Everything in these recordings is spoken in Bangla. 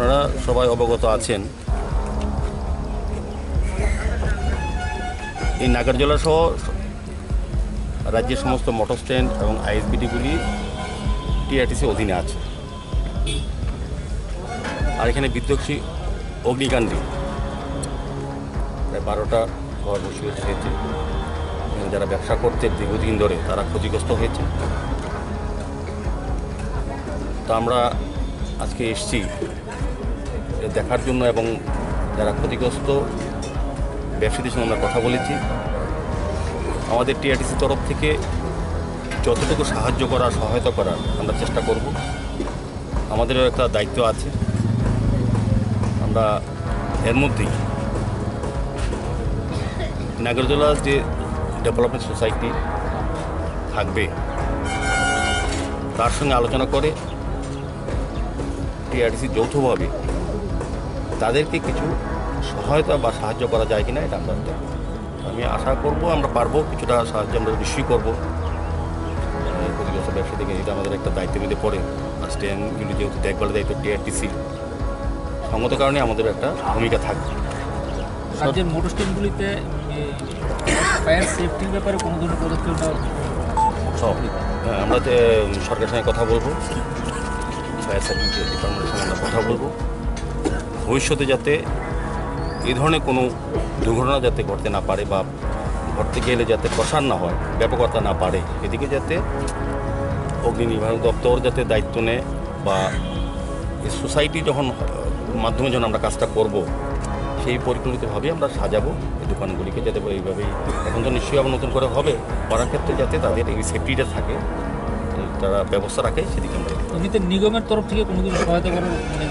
আপনারা সবাই অবগত আছেন, এই নাগরজোলা সহ রাজ্যের সমস্ত মোটর স্ট্যান্ড এবং আইএসবিটিগুলি টিআরটিসি অধীনে আছে। আর এখানে বিধ্বংসী অগ্নিকাণ্ডে প্রায় 12টা ঘর বসে হয়েছে। যারা ব্যবসা করতে দীর্ঘদিন ধরে তারা ক্ষতিগ্রস্ত হয়েছে। তো আমরা আজকে এসেছি দেখার জন্য এবং যারা ক্ষতিগ্রস্ত ব্যবসায়ীদের সঙ্গে আমরা কথা বলেছি। আমাদের টিআরটিসির তরফ থেকে যতটুকু সাহায্য করার, সহায়তা করার আমরা চেষ্টা করব। আমাদেরও একটা দায়িত্ব আছে। আমরা এর মধ্যেই নাগরজোলা যে ডেভেলপমেন্ট সোসাইটি থাকবে তার সঙ্গে আলোচনা করে টিআরটিসি যৌথভাবে তাদেরকে কিছু সহায়তা বা সাহায্য করা যায় কিনা এটা আমরা দেখব। আমি আশা করব আমরা পারবো, কিছুটা সাহায্য আমরা নিশ্চয়ই করবো। ক্ষতিগ্রস্ত ব্যবসা থেকে এটা আমাদের একটা দায়িত্বের মধ্যে পড়ে। আর স্ট্যান্ডগুলি যেহেতু দেখভালের দায়িত্ব টিআরটিসি, সঙ্গত কারণে আমাদের একটা ভূমিকা থাকবে। রাজ্যের মোটর স্ট্যান্ডগুলিতে ফায়ার সেফটির ব্যাপারে কোনো ধরনের পদক্ষেপ সব আমরা সরকারের সঙ্গে কথা বলবো, ফায়ার সার্ভিস ডিপার্টমেন্টের সঙ্গে আমরা কথা বলবো। ভবিষ্যতে যাতে এই ধরনের কোনো দুর্ঘটনা যাতে ঘটতে না পারে বা ঘটতে গেলে যাতে প্রসার না হয়, ব্যাপকতা না পারে, এদিকে যাতে অগ্নি নির্বাহক দপ্তর যাতে দায়িত্ব নেয় বা এই সোসাইটি যখন মাধ্যমে যখন আমরা কাজটা করব সেই পরিকল্পিতভাবেই আমরা সাজাবো এই দোকানগুলিকে, যাতে এইভাবেই এখন তো নিশ্চয়ই আবার নতুন করে হবে, করার ক্ষেত্রে যাতে তাদের এই সেফটিটা থাকে, তারা ব্যবস্থা রাখে, সেদিকে আমরা এমনিতে নিগমের তরফ থেকে কোনো কিছু সহায়তা করার মানে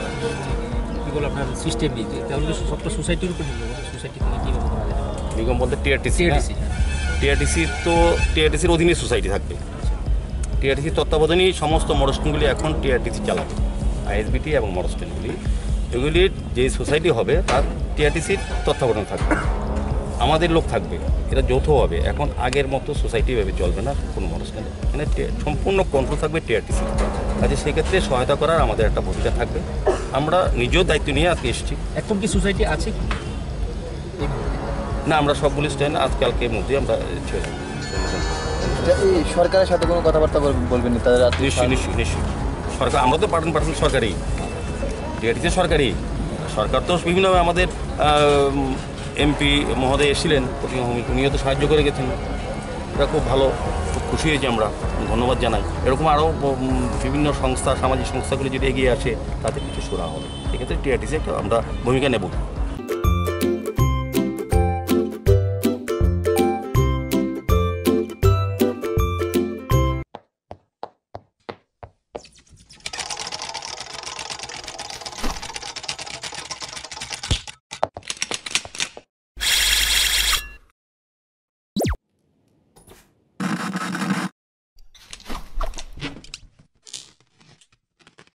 কী বলে আপনার সিস্টেম নেই, তাহলে সবটা সোসাইটির উপর নির্ভর করে। সোসাইটি থেকে কীভাবে করা যায়? নিগম বলতে টিআরটিসি টিআরটিসির অধীনে সোসাইটি থাকবে। টিআরটিসির তত্ত্বাবধানেই সমস্ত মোটর স্ট্যান্ডগুলি এখন টিআরটিসি চালাবে। আইএসবিটি এবং মোটর স্ট্যান্ডগুলি এগুলির যে সোসাইটি হবে তার টিআরটিসির তত্ত্বাবধানে থাকবে, আমাদের লোক থাকবে, এটা যৌথ হবে। এখন আগের মতো সোসাইটি ভেবে চলবে না কোনো মোটর স্ট্যান্ডে, এখানে সম্পূর্ণ কন্ট্রোল থাকবে টিআরটিসি। কাজে সেক্ষেত্রে সহায়তা করার আমাদের একটা ভূমিকা থাকবে। আমরা নিজেও দায়িত্ব নিয়ে আজকে এসেছি। এখন কি সোসাইটি আছে কি না, আমরা সবগুলি স্ট্যান্ড আজকালকের মধ্যে আমরা ছেড়ে এই সরকারের সাথে কোনো কথাবার্তা বলবেন তাদের? নিশ্চয়ই সরকার, আমরা তো পার্সেন্ট সরকারি, টিআরটিসি সরকারি। সরকার তো বিভিন্নভাবে আমাদের এমপি মহোদয় এসেছিলেন, উনিও তো সাহায্য করে গেছেন। এটা খুব ভালো, খুব খুশি হয়েছি, আমরা ধন্যবাদ জানাই। এরকম আরও বিভিন্ন সংস্থা, সামাজিক সংস্থাগুলি যদি এগিয়ে আসে তাতে কিছু সুরা হবে। সেক্ষেত্রে টিআরটিসি একটা আমরা ভূমিকা নেব।